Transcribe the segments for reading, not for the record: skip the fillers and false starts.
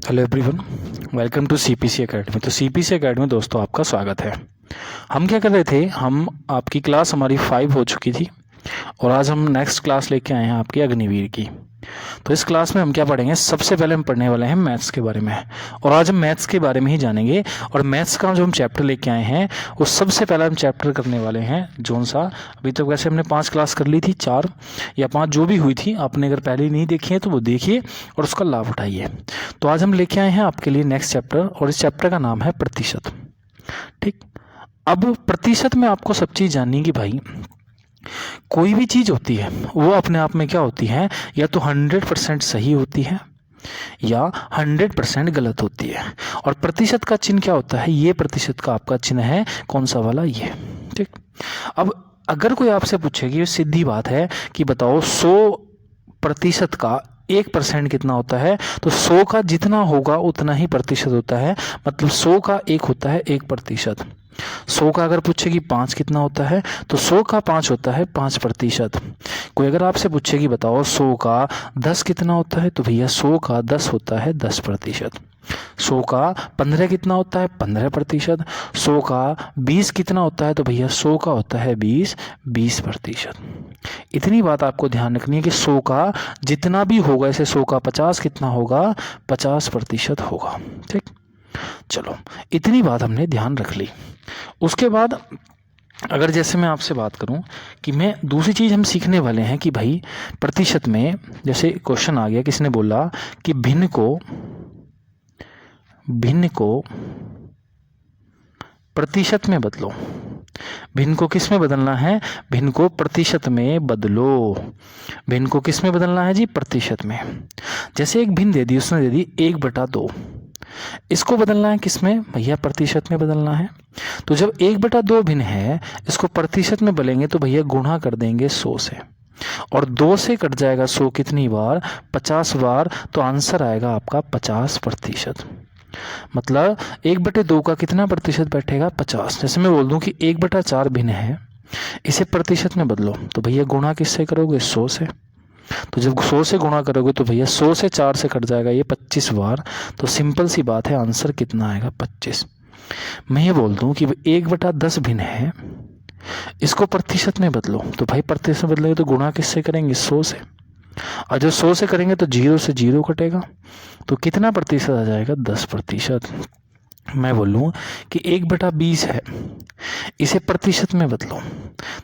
Hello everyone, welcome to CPC academy. तो CPC academy दोस्तों आपका स्वागत है। हम क्या कर रहे थे, हम आपकी क्लास हमारी 5 हो चुकी थी और आज हम नेक्स्ट क्लास लेके आए हैं आपकी अग्निवीर की। तो इस क्लास में हम क्या पढ़ेंगे, सबसे पहले हम पढ़ने वाले हैं मैथ्स के बारे में। और आज हम मैथ्स के बारे में ही जानेंगे। और मैथ्स का जो हम चैप्टर लेके आए हैं वो सबसे पहला हम चैप्टर करने वाले हैं जोन सा। अभी तक वैसे हमने 5 क्लास कर ली थी, 4 या 5 जो भी हुई थी। आपने अगर पहले नहीं देखी है तो वो देखिए और उसका लाभ उठाइए। तो आज हम लेके आए हैं आपके लिए नेक्स्ट चैप्टर, और इस चैप्टर का नाम है प्रतिशत। ठीक, अब प्रतिशत में आपको सब चीज़ जाननी है कि भाई कोई भी चीज़ होती है वो अपने आप में क्या होती है, या तो 100% सही होती है या 100% गलत होती है। और प्रतिशत का चिन्ह क्या होता है, ये प्रतिशत का आपका चिन्ह है कौन सा वाला, ये। ठीक, अब अगर कोई आपसे पूछेगी, ये सीधी बात है कि बताओ 100% का 1% कितना होता है, तो 100 का जितना होगा उतना ही प्रतिशत होता है। मतलब 100 का 1 होता है 1%। 100 का अगर पूछेगी 5 कितना होता है, तो 100 का 5 होता है 5%। कोई अगर आपसे पूछेगी बताओ 100 का 10 कितना होता है, तो भैया 100 का 10 होता है 10%। 100 का 15 कितना होता है, 15%। 100 का 20 कितना होता है, तो भैया 100 का होता है 20%। इतनी बात आपको ध्यान रखनी है कि 100 का जितना भी होगा, ऐसे 100 का 50 कितना होगा, 50% होगा। ठीक, चलो इतनी बात हमने ध्यान रख ली। उसके बाद अगर जैसे मैं आपसे बात करूं कि मैं दूसरी चीज़ हम सीखने वाले हैं कि भाई प्रतिशत में, जैसे क्वेश्चन आ गया, किसने बोला कि भिन्न को प्रतिशत में बदलो। भिन्न को किस में बदलना है, भिन्न को प्रतिशत में बदलो। भिन्न को किस में बदलना है जी, प्रतिशत में। जैसे एक भिन्न दे दी, उसने दे दी 1/2, इसको बदलना है किस में भैया, प्रतिशत में बदलना है। तो जब 1/2 भिन्न है, इसको प्रतिशत में बदलेंगे तो भैया गुणा कर देंगे 100 से, और 2 से कट जाएगा 100 कितनी बार, 50 बार। तो आंसर आएगा आपका 50%। मतलब 1/2 का कितना प्रतिशत बैठेगा, 50। जैसे मैं बोल दूं कि 1/4 भिन्न है, इसे प्रतिशत में बदलो, तो भैया गुणा किससे करोगे, 100 से। तो जब 100 से गुणा करोगे तो भैया 100 से 4 से कट जाएगा ये 25 बार। तो सिंपल सी बात है, आंसर कितना आएगा, 25। मैं ये बोल दूं कि 1/10 भिन्न है, इसको प्रतिशत में बदलो, तो भाई प्रतिशत में बदलेंगे तो गुणा किससे करेंगे, 100 से। और जब 100 से करेंगे तो 0 से 0 कटेगा, तो कितना प्रतिशत आ जाएगा, 10%। मैं बोलूँ कि 1/20 है, इसे प्रतिशत में बदलो,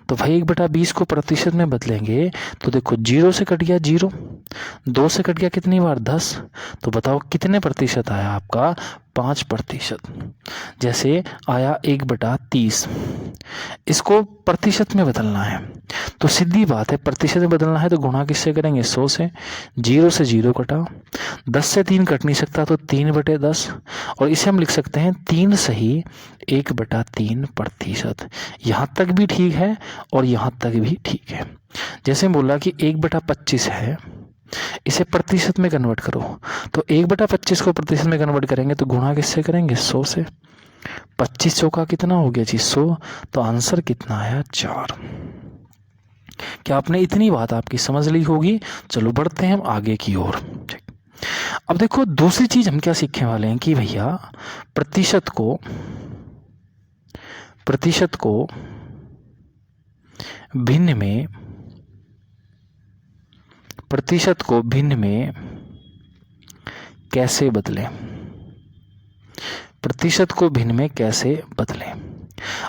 तो भाई 1/20 को प्रतिशत में बदलेंगे तो देखो 0 से कट गया 0, 2 से कट गया कितनी बार, 10। तो बताओ कितने प्रतिशत आया आपका, 5%। जैसे आया 1/30, इसको प्रतिशत में बदलना है, तो सीधी बात है प्रतिशत में बदलना है तो गुणा किससे करेंगे, 100 से। 0 से 0 कटा, 10 से 3 कट नहीं सकता तो 3/10, और इसे हम लिख सकते हैं 3 सही 1/3%। यहाँ तक भी ठीक है और यहाँ तक भी ठीक है। जैसे बोला कि 1/25 है, इसे प्रतिशत में कन्वर्ट करो, तो 1/25 को प्रतिशत में कन्वर्ट करेंगे तो गुणा किससे करेंगे, 100 से। 25 चौका कितना हो गया जी, 100। तो आंसर कितना आया, 4। क्या आपने इतनी बात आपकी समझ ली होगी। चलो बढ़ते हैं हम आगे की ओर। अब देखो दूसरी चीज हम क्या सीखने वाले हैं कि भैया प्रतिशत को भिन्न में, प्रतिशत को भिन्न में कैसे बदलें, प्रतिशत को भिन्न में कैसे बदलें।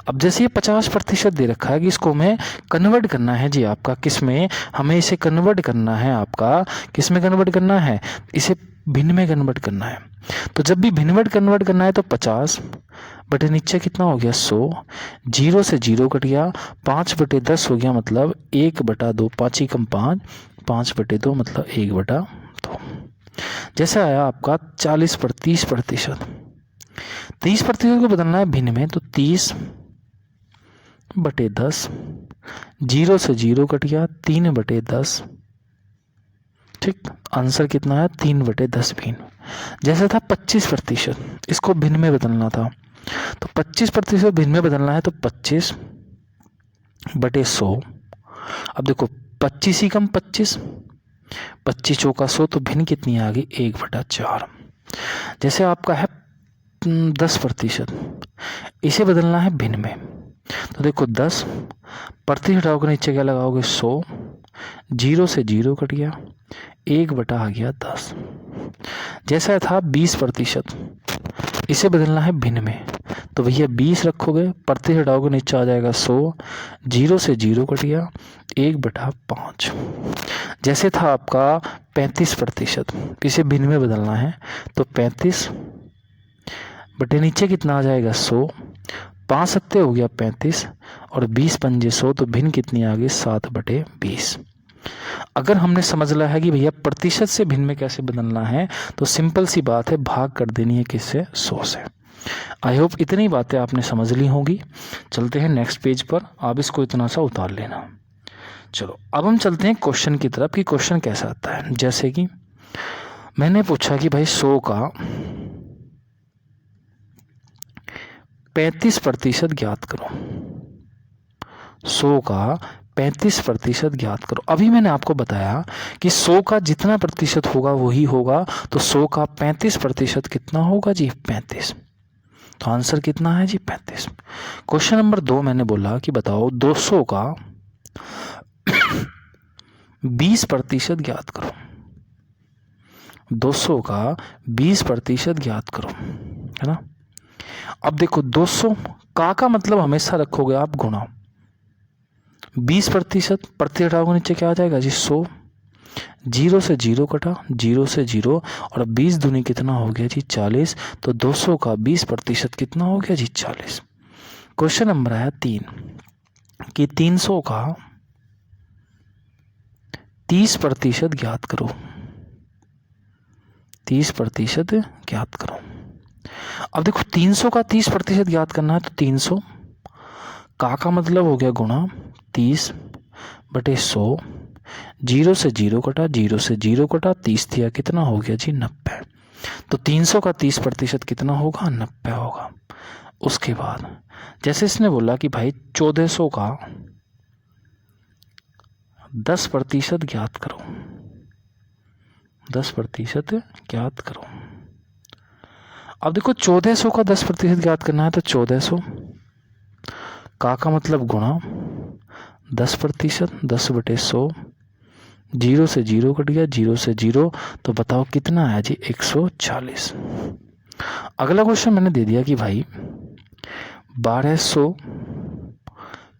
अब जैसे ये 50% दे रखा है कि इसको हमें कन्वर्ट करना है जी आपका किस में, हमें इसे कन्वर्ट करना है आपका किस में कन्वर्ट करना है, इसे भिन्न में कन्वर्ट करना है। तो जब भी भिन्न में कन्वर्ट करना है तो 50 बटे नीचे कितना हो गया, 100। 0 से 0 कट गया, 5/10 हो गया, मतलब 1/2, 5 ही कम 5, 5/2 मतलब 1/2। जैसे आया आपका 30%। 30% को बदलना है भिन्न में, तो 30/10, 0 से 0 कट गया, 3/10। ठीक, आंसर कितना है, 3/10 भिन्न। जैसे था 25%, इसको भिन्न में बदलना था, तो 25% भिन्न में बदलना है तो 25/100। अब देखो 25 ही कम 25, 25 चौका 100, तो भिन्न कितनी आ गई, 1/4। जैसे आपका है 10%, इसे बदलना है भिन्न में। तो देखो 10 प्रतिशत हटाओगे नीचे क्या लगाओगे 100, 0 से 0 कट गया, 1 आ गया 10। जैसा था 20%, इसे बदलना है भिन्न में। तो भैया 20 रखोगे, प्रतिशत हटाओगे नीचे आ जाएगा 100, 0 से 0 कट गया, 1/5। जैसे था आपका 35%, इसे भिन्न में बदलना है। तो 35 बटे नीचे कितना आ जाएगा 100, 5 सत्ते हो गया 35 और 20 पंजे 100, तो भिन्न कितनी आ गई 7/20। अगर हमने समझ लिया है कि भैया प्रतिशत से भिन्न में कैसे बदलना है, तो सिंपल सी बात है, भाग कर देनी है किससे 100 से। आई होप इतनी बातें आपने समझ ली होंगी। चलते हैं नेक्स्ट पेज पर, आप इसको इतना सा उतार लेना। चलो अब हम चलते हैं क्वेश्चन की तरफ कि क्वेश्चन कैसा आता है। जैसे कि मैंने पूछा कि भाई 100 का 35% ज्ञात करो, 100 का 35% ज्ञात करो। अभी मैंने आपको बताया कि 100 का जितना प्रतिशत होगा वही होगा, तो 100 का 35% कितना होगा जी 35। तो आंसर कितना है जी 35। क्वेश्चन नंबर 2 मैंने बोला कि बताओ 200 का 20% ज्ञात करो, 200 का 20% ज्ञात करो, है ना। अब देखो 200 का मतलब हमेशा रखोगे आप गुणा 20%, प्रति हटाओगे नीचे क्या आ जाएगा जी 100, 0 से 0 कटा, 0 से 0 और 20 दूनी कितना हो गया जी 40। तो 200 का 20% कितना हो गया जी 40। क्वेश्चन नंबर आया 3 कि 300 का 30% ज्ञात करो, 30% ज्ञात करो। अब देखो 300 का 30% ज्ञात करना है, तो 300 का मतलब हो गया गुणा 30/100, 0 से 0 कटा, 0 से 0 कटा, 30 दिया कितना हो गया जी 90। तो 300 का 30% कितना होगा 90 होगा। उसके बाद जैसे इसने बोला कि भाई 1400 का 10% ज्ञात करो, 10% ज्ञात करो। अब देखो 1400 का 10% ज्ञात करना है, तो 1400 का मतलब गुणा 10%, 10/100, 0 से 0 कट गया, 0 से 0, तो बताओ कितना आया जी 140। अगला क्वेश्चन मैंने दे दिया कि भाई 1200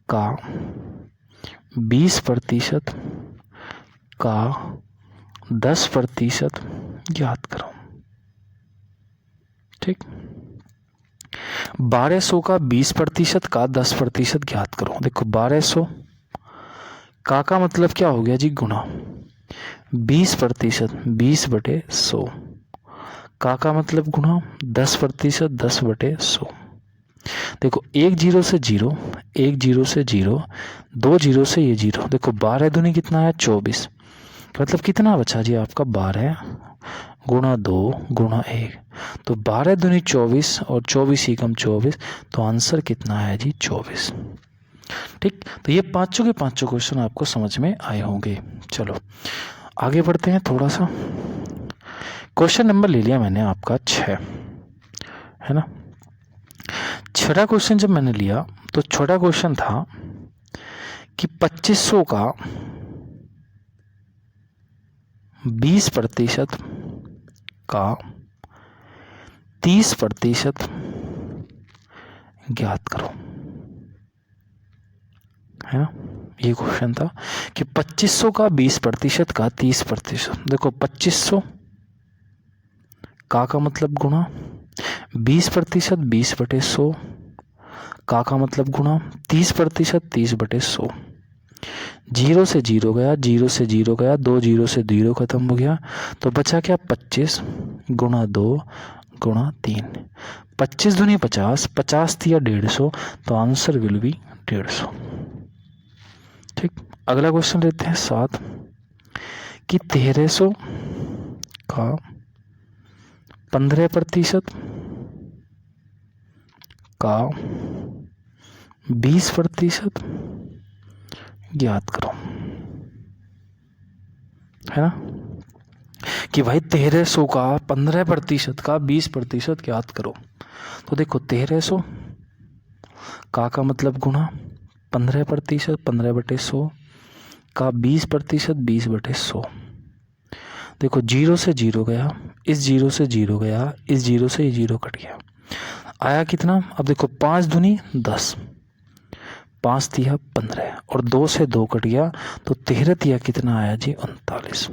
का 20% का 10% ज्ञात करो। ठीक, 1200 का 20% का 10% ज्ञात करो। देखो 1200 का मतलब क्या हो गया जी गुणा 20%, 20/100, का मतलब गुणा 10%, 10/100। देखो 1 0 से 0, 1 0 से 0, 2 0 से ये 0। देखो 12 दूनी कितना है 24, मतलब कितना बचा जी आपका 12 गुणा 2 गुणा 1। तो 12 दूनी 24 और 24 एकम 24, तो आंसर कितना है जी 24। ठीक, तो ये पांचों के पांचों क्वेश्चन आपको समझ में आए होंगे। चलो आगे बढ़ते हैं थोड़ा सा। क्वेश्चन नंबर ले लिया मैंने आपका 6, है ना। छठा क्वेश्चन जब मैंने लिया, तो छोटा क्वेश्चन था कि 2500 का 20% का 30% ज्ञात करो, है ना। ये क्वेश्चन था कि 2500 का 20% का 30%। देखो 2500 का मतलब गुणा 20%, 20/100, का मतलब गुणा 30%, 30/100। 0 से 0 गया, 0 से 0 गया, 2 0 से 0 खत्म हो गया, तो बचा क्या 25 गुणा 2 गुणा 3। 25 दूनी 50, 50 दिया 150, तो आंसर विल बी 150। ठीक, अगला क्वेश्चन लेते हैं 7 कि 1300 का 15% का 20% ज्ञात करो, है ना। कि भाई 1300 का 15% का 20% ज्ञात करो। तो देखो 1300 का मतलब गुणा 15%, 15/100 का 20%, 20/100। देखो 0 से 0 गया, इस 0 से 0 गया, इस 0 से ये 0 कट गया, आया कितना? अब देखो 5 दूनी 10, 5 तिया 15 और 2 से 2 कट गया, तो 13 तिया कितना आया जी? 39।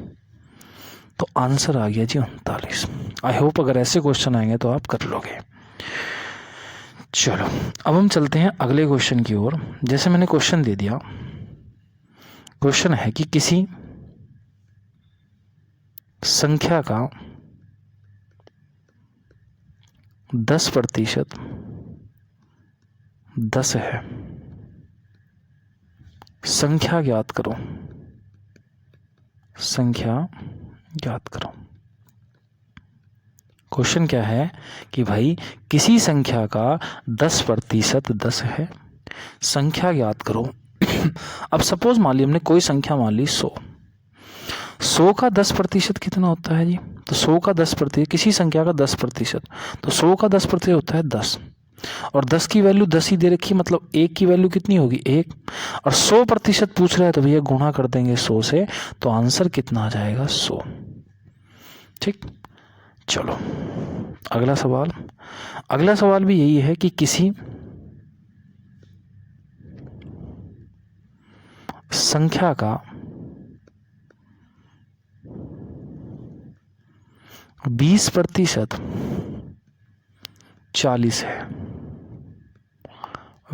तो आंसर आ गया जी 39। आई होप अगर ऐसे क्वेश्चन आएंगे तो आप कर लोगे। चलो अब हम चलते हैं अगले क्वेश्चन की ओर। जैसे मैंने क्वेश्चन दे दिया, क्वेश्चन है कि किसी संख्या का 10% 10 है, संख्या ज्ञात करो, संख्या ज्ञात करो। क्वेश्चन क्या है कि भाई किसी संख्या का 10% 10 है, संख्या ज्ञात करो। अब सपोज मान ली हमने कोई संख्या मान ली 100, 100 का 10% कितना होता है जी? तो 100 का 10%, किसी संख्या का 10%, तो 100 का 10% होता है 10, और 10 की वैल्यू 10 ही दे रखी, मतलब 1 की वैल्यू कितनी होगी? 1, और 100% पूछ रहा है तो भैया गुणा कर देंगे 100 से, तो आंसर कितना आ जाएगा? 100। ठीक, चलो अगला सवाल। अगला सवाल भी यही है कि किसी संख्या का 20% 40 है,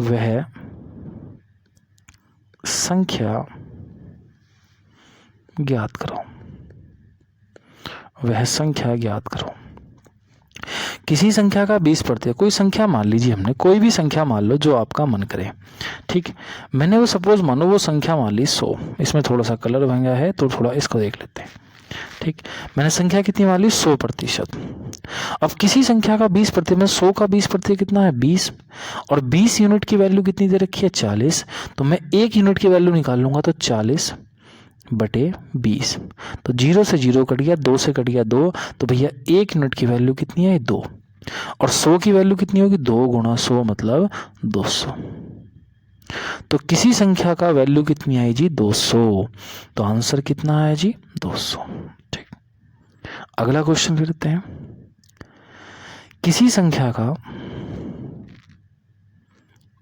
वह संख्या ज्ञात करो, वह संख्या ज्ञात करो। किसी संख्या का 20%, कोई संख्या मान लीजिए हमने, कोई भी संख्या मान लो जो आपका मन करे। ठीक, मैंने वो सपोज मानो वो संख्या मान ली 100, इसमें थोड़ा सा कलर भंगा है तो थोड़ा इसको देख लेते हैं। ठीक, मैंने संख्या कितनी मान ली? 100%। अब किसी संख्या का 20%, में 100 का 20% कितना है? 20, और 20 यूनिट की वैल्यू कितनी दे रखी है? 40। तो मैं 1 यूनिट की वैल्यू निकाल लूंगा, तो 40/20। तो 0 से 0 कट गया, 2 से कट गया 2, तो भैया 1 यूनिट की वैल्यू कितनी है? 2, और 100 की वैल्यू कितनी होगी? 2 गुणा 100 मतलब 200। तो किसी संख्या का वैल्यू कितनी आई जी? 200। तो आंसर कितना आया जी? 200। ठीक, अगला क्वेश्चन लेते हैं। किसी संख्या का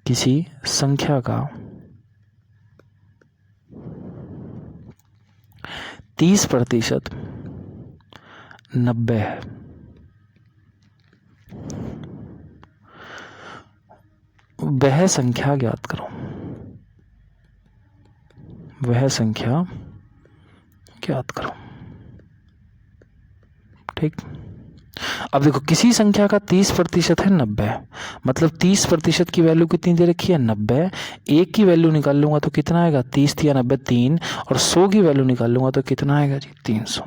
30% 90 है, वह संख्या ज्ञात करो, वह संख्या ज्ञात करो। ठीक, अब देखो किसी संख्या का 30% है 90, मतलब 30% की वैल्यू कितनी दे रखी है? 90। 1 की वैल्यू निकाल लूंगा तो कितना आएगा? 30 या 90 3, और 100 की वैल्यू निकाल लूंगा तो कितना आएगा जी? 300।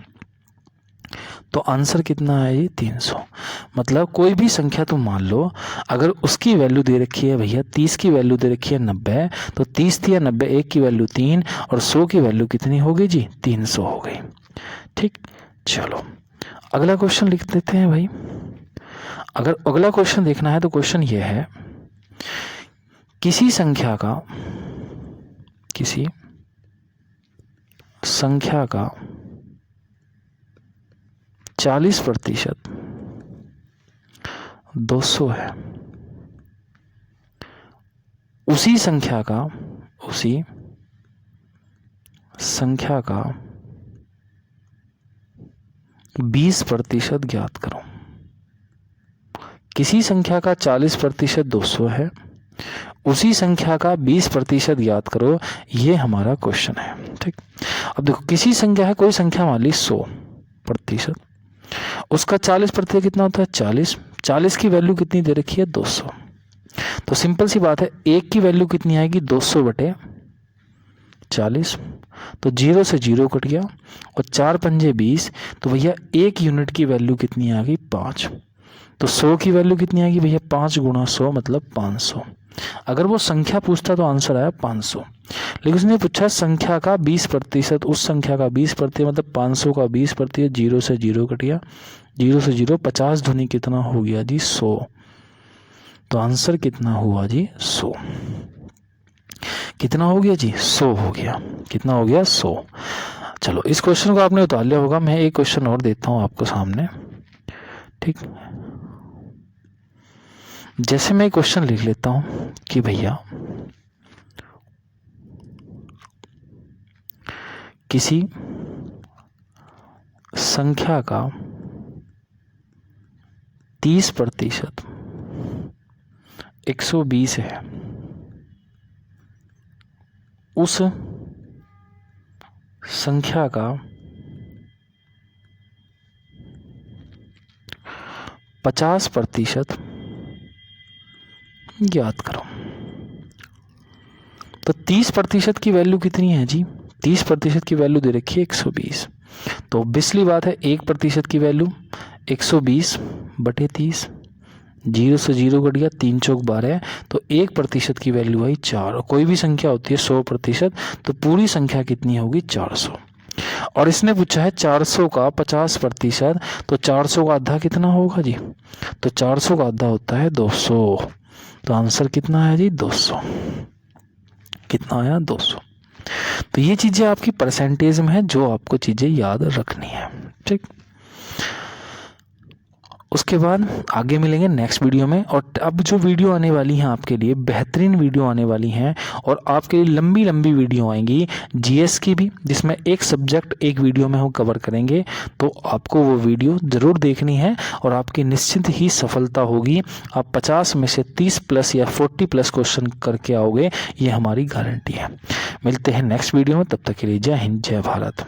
तो आंसर कितना है जी? 300। मतलब कोई भी संख्या तुम मान लो, अगर उसकी वैल्यू दे रखी है भैया 30 की वैल्यू दे रखी है 90, तो 30 या 90, 1 की वैल्यू 3, और 100 की वैल्यू कितनी होगी जी? 300 हो गई। ठीक, चलो अगला क्वेश्चन लिख देते हैं भाई। अगर अगला क्वेश्चन देखना है तो क्वेश्चन ये है, किसी संख्या का 40% 200 है, उसी संख्या का 20% ज्ञात करो। किसी संख्या का 40% 200 है, उसी संख्या का 20% ज्ञात करो, ये हमारा क्वेश्चन है। ठीक, अब देखो किसी संख्या है, कोई संख्या मान ली 100%, उसका 40% कितना होता है? 40। 40 की वैल्यू कितनी दे रखी है? 200। तो सिंपल सी बात है, 1 की वैल्यू कितनी आएगी? 200/40। तो 0 से 0 कट गया, और 4 पंजे 20, तो भैया 1 यूनिट की वैल्यू कितनी आ गई? 5। तो 100 की वैल्यू कितनी आएगी भैया? 5 गुणा 100 मतलब 500। अगर वो संख्या पूछता तो आंसर आया 500, लेकिन उसने पूछा संख्या का 20%, उस संख्या का 20% मतलब 500 का 20%, 0 से 0 कट गया, 0 से 0 50 दूनी कितना हो गया जी 100। तो आंसर कितना हुआ जी 100। कितना हो गया जी 100 हो गया। कितना हो गया 100। चलो इस क्वेश्चन को आपने उतार लिया होगा। मैं एक क्वेश्चन और देता हूं आपको सामने, ठीक। जैसे मैं क्वेश्चन लिख लेता हूं कि भैया किसी संख्या का 30% 120 है, उस संख्या का 50% याद करो। तो 30% की वैल्यू कितनी है जी? 30% की वैल्यू दे रखी है 120। तो ऑब्वियसली बात है 1% की वैल्यू 120/30, 0 से 0 कट गया, 3 चौक 12, तो 1% की वैल्यू आई 4। कोई भी संख्या होती है 100%, तो पूरी संख्या कितनी होगी 400। और इसने पूछा है 400 का 50%, तो 400 का आधा कितना होगा जी? तो 400 का आधा होता है 200। तो आंसर कितना है जी 200। कितना आया 200। तो ये चीजें आपकी परसेंटेज में है जो आपको चीजें याद रखनी है, ठीक। उसके बाद आगे मिलेंगे नेक्स्ट वीडियो में। और अब जो वीडियो आने वाली हैं आपके लिए बेहतरीन वीडियो आने वाली हैं, और आपके लिए लंबी लंबी वीडियो आएंगी जीएस की भी, जिसमें एक सब्जेक्ट एक वीडियो में हम कवर करेंगे। तो आपको वो वीडियो ज़रूर देखनी है और आपकी निश्चित ही सफलता होगी। आप 50 में से 30+ या 40+ क्वेश्चन करके आओगे, ये हमारी गारंटी है। मिलते हैं नेक्स्ट वीडियो में, तब तक के लिए जय हिंद जय भारत।